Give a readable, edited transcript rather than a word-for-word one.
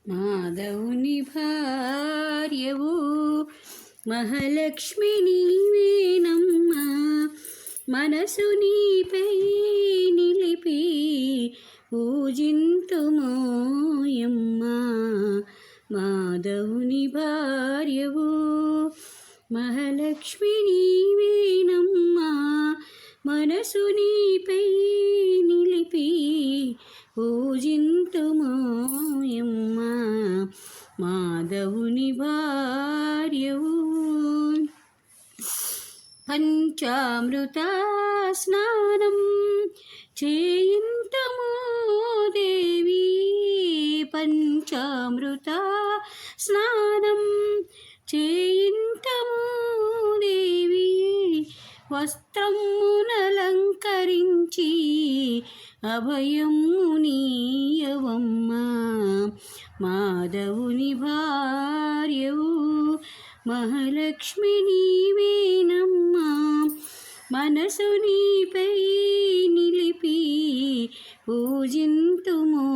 మాధవుని భార్యవు మహాలక్ష్మి నీవేనమ్మా, మనసు నీపై నిలిపి పూజింతుమోయమ్మా. మాధవుని భార్యవు మహాలక్ష్మి నీవేనమ్మా, మనసు నీపై నిలిపి పూజింతుమోయమ్మా. మాధవుని భార్యవు పంచామృత స్నానం చేయింతమో దేవి, పంచామృత స్నానం చేయింతమో దేవి, వస్త్రమునలంకరించి అభయము నీయవమ్మా. మాధవుని భార్యవు మహాలక్ష్మి నీవేనమ్మా, మనసు నీపై నిలిపి పూజింతుమో